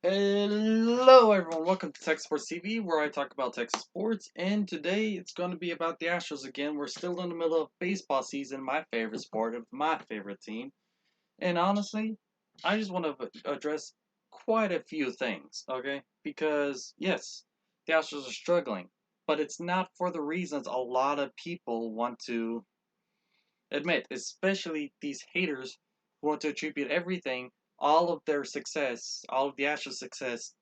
Hello everyone, welcome to Texas Sports TV where I talk about Texas sports, and today it's going to be about the Astros again. We're still in the middle of baseball season, my favorite sport of my favorite team. And honestly, I just want to address quite a few things, okay? Because yes, the Astros are struggling, but it's not for the reasons a lot of people want to admit, especially these haters who want to attribute everything, all of their success, all of the Astros' success,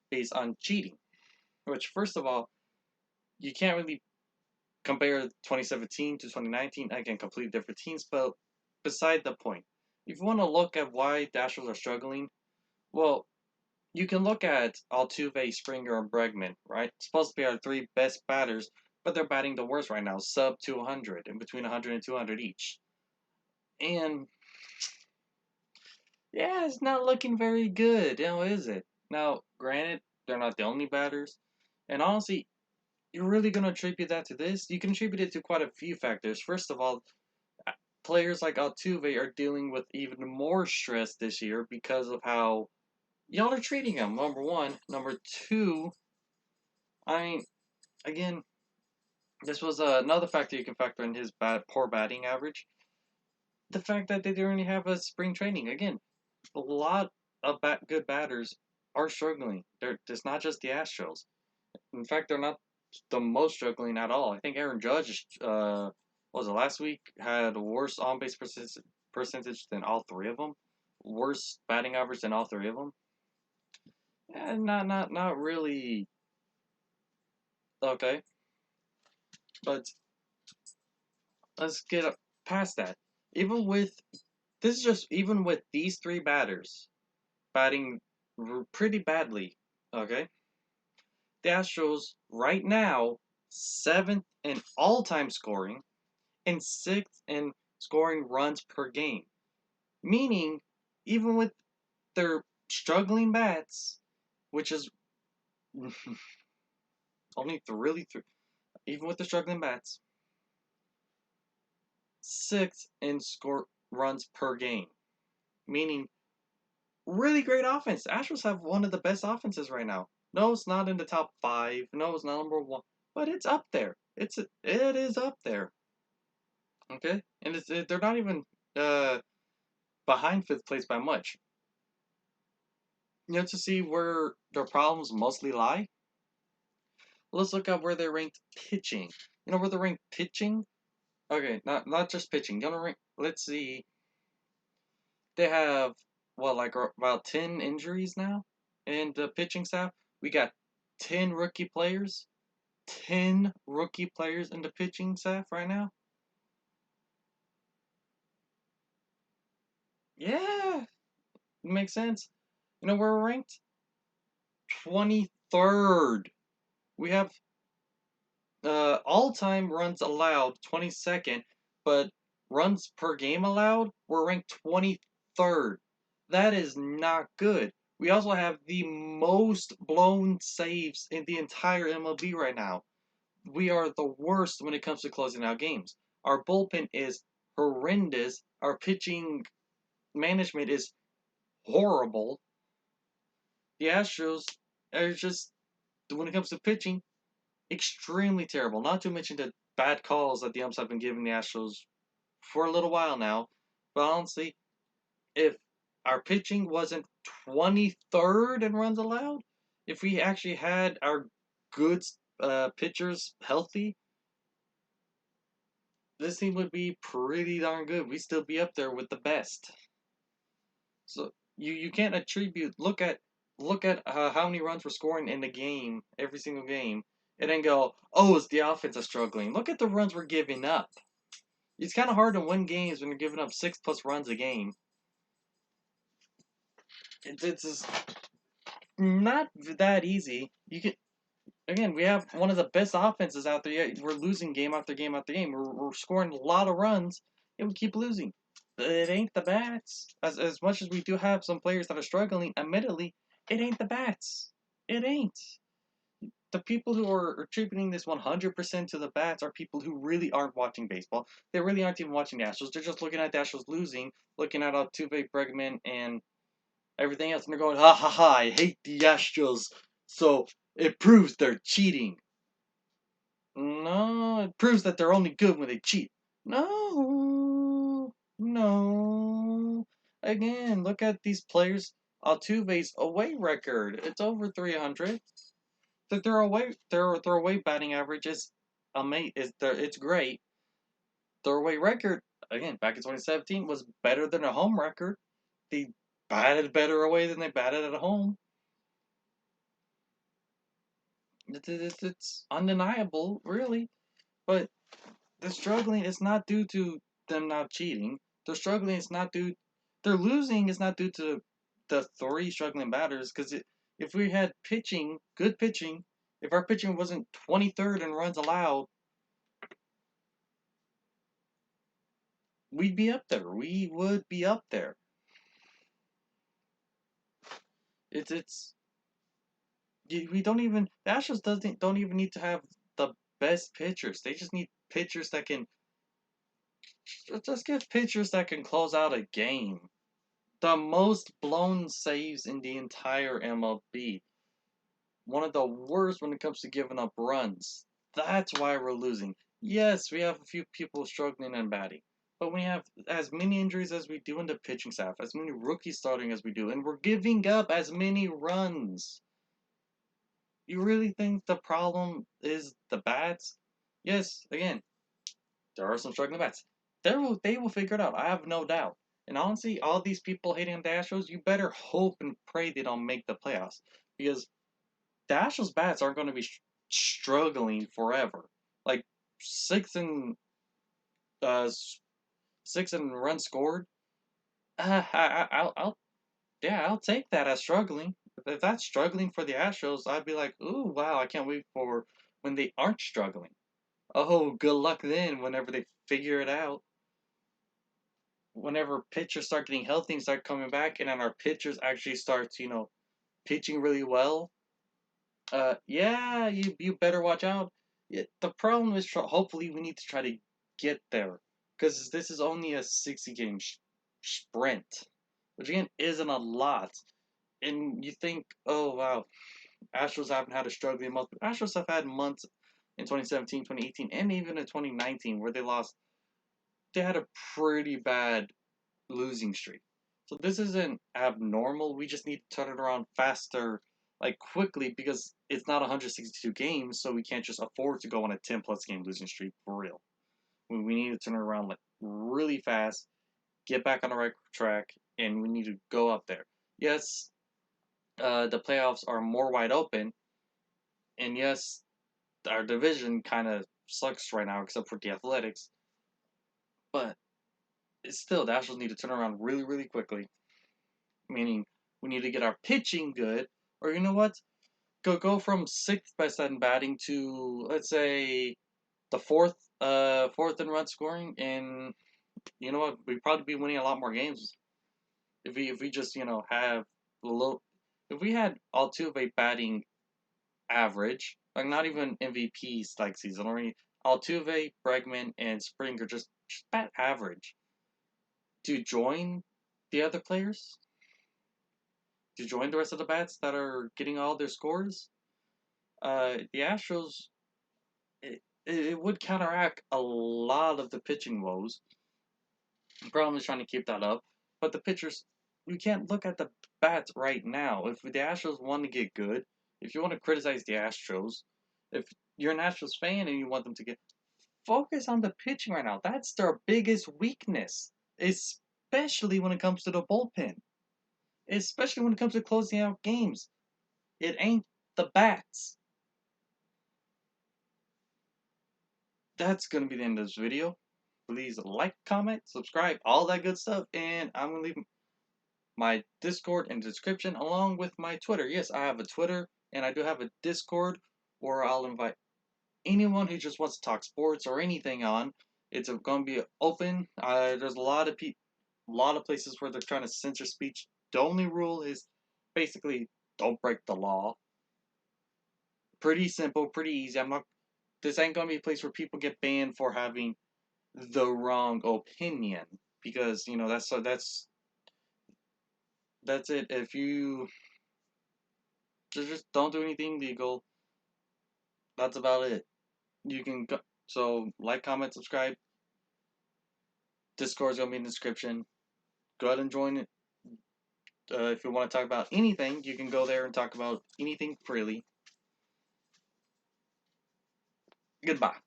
based on cheating. Which, first of all, you can't really compare 2017 to 2019. Again, completely different teams, but beside the point. If you want to look at why the Astros are struggling, well, you can look at Altuve, Springer, and Bregman, right? Supposed to be our three best batters, but they're batting the worst right now, sub 200, in between 100 and 200 each. And yeah, it's not looking very good, now is it? Now, granted, they're not the only batters, and honestly, you're really going to attribute that to this? You can attribute it to quite a few factors. First of all, players like Altuve are dealing with even more stress this year because of how y'all are treating him, number one. Number two, I mean, again, this was another factor you can factor in his poor batting average. The fact that they didn't really have a spring training. Again, a lot of good batters are struggling. It's not just the Astros. In fact, they're not the most struggling at all. I think Aaron Judge, was it last week, had worse on base percentage than all three of them, worse batting average than all three of them. Not really okay. But let's get up past that. Even with this is just even with these three batters batting pretty badly. Okay, the Astros right now seventh in all-time scoring and sixth in scoring runs per game. Meaning, even with their struggling bats, which is only really three, even with the struggling bats, sixth in score runs per game. Meaning, really great offense. The Astros have one of the best offenses right now. No, it's not in the top five. No, it's not number one, but it's up there. It is up there. Okay, and they're not even uh behind fifth place by much. To see where their problems mostly lie. Let's look at where they're ranked pitching. You know where they're ranked pitching? Okay, not just pitching. Let's see. They have like about 10 injuries now in the pitching staff. We got 10 rookie players. 10 rookie players in the pitching staff right now. Yeah, makes sense. You know where we're ranked? 23rd. We have all-time runs allowed 22nd, but runs per game allowed we're ranked 23rd. That is not good. We also have the most blown saves in the entire MLB right now. We are the worst when it comes to closing out games. Our bullpen is horrendous. Our pitching management is horrible. The Astros are just, when it comes to pitching, extremely terrible. Not to mention the bad calls that the umps have been giving the Astros for a little while now. But honestly, if our pitching wasn't 23rd in runs allowed, if we actually had our good pitchers healthy, this team would be pretty darn good. We'd still be up there with the best. So you can't attribute. Look at how many runs we're scoring in the game, every single game, and then go, oh, it's the offense that's struggling. Look at the runs we're giving up. It's kind of hard to win games when you're giving up 6+ runs a game. It's just not that easy. You can again, we have one of the best offenses out there. Yet we're losing game after game after game. We're scoring a lot of runs, and we keep losing. It ain't the bats. As much as we do have some players that are struggling, admittedly, it ain't the bats. It ain't. The people who are attributing this 100% to the bats are people who really aren't watching baseball. They really aren't even watching the Astros. They're just looking at the Astros losing, looking at Altuve, Bregman, and everything else, and they're going, ha ha ha, I hate the Astros, so it proves they're cheating. No, it proves that they're only good when they cheat. No, no. Again, look at these players. Altuve's away record. It's over 300. Their away batting average is it's great. Their away record, again, back in 2017, was better than a home record. They batted better away than they batted at home. It's undeniable, really. But they're struggling is not due to them not cheating. They're struggling is not due. They're losing is not due to the three struggling batters. Because if we had pitching, good pitching, if our pitching wasn't 23rd in runs allowed, we'd be up there. We would be up there. It's we don't even the Astros don't even need to have the best pitchers. They just need pitchers that can just get pitchers that can close out a game. The most blown saves in the entire MLB. One of the worst when it comes to giving up runs. That's why we're losing. Yes, we have a few people struggling and batting. But we have as many injuries as we do in the pitching staff, as many rookies starting as we do, and we're giving up as many runs. You really think the problem is the bats? Yes, again, there are some struggling bats. They will figure it out. I have no doubt. And honestly, all these people hating on the Astros, you better hope and pray they don't make the playoffs because the Astros bats aren't going to be struggling forever. Like six and uh, six and runs scored. I'll yeah, I'll take that as struggling. If that's struggling for the Astros, I'd be like, ooh, wow, I can't wait for when they aren't struggling. Oh, good luck then whenever they figure it out. Whenever pitchers start getting healthy and start coming back, and then our pitchers actually start, pitching really well. Yeah, you better watch out. Yeah, the problem is, hopefully, we need to try to get there because this is only a 60 game sprint, which again isn't a lot. And you think, oh wow, Astros haven't had a struggling month. Astros have had months in 2017, 2018, and even in 2019 where they lost. They had a pretty bad losing streak. So this isn't abnormal. We just need to turn it around faster, like quickly, because it's not 162 games, so we can't just afford to go on a 10 plus game losing streak for real. We need to turn it around like really fast, get back on the right track, and we need to go up there. Yes, the playoffs are more wide open, and yes, our division kind of sucks right now, except for the Athletics. But it's still, the Astros need to turn around really, really quickly. Meaning, we need to get our pitching good, or you know what? Go from sixth best in batting to let's say the fourth in run scoring, and you know what? We'd probably be winning a lot more games if we just have a little. If we had Altuve batting average, like not even MVPs like season, or any Altuve, Bregman, and Springer just bat average to join the other players, to join the rest of the bats that are getting all their scores. The Astros, it would counteract a lot of the pitching woes. The problem is trying to keep that up, but the pitchers, you can't look at the bats right now. If the Astros want to get good, if you want to criticize the Astros, if you're an Astros fan and you want them to get, focus on the pitching right now. That's their biggest weakness, especially when it comes to the bullpen, especially when it comes to closing out games. It ain't the bats. That's going to be the end of this video. Please like, comment, subscribe, all that good stuff. And I'm going to leave my Discord in the description along with my Twitter. Yes, I have a Twitter and I do have a Discord where I'll invite anyone who just wants to talk sports or anything on. It's going to be open. There's a lot of places where they're trying to censor speech. The only rule is basically don't break the law. Pretty simple, pretty easy. This ain't going to be a place where people get banned for having the wrong opinion because that's That's it. If you just don't do anything legal, that's about it. You can go, so like, comment, subscribe. Discord's gonna be in the description. Go ahead and join it. If you want to talk about anything, you can go there and talk about anything freely. Goodbye.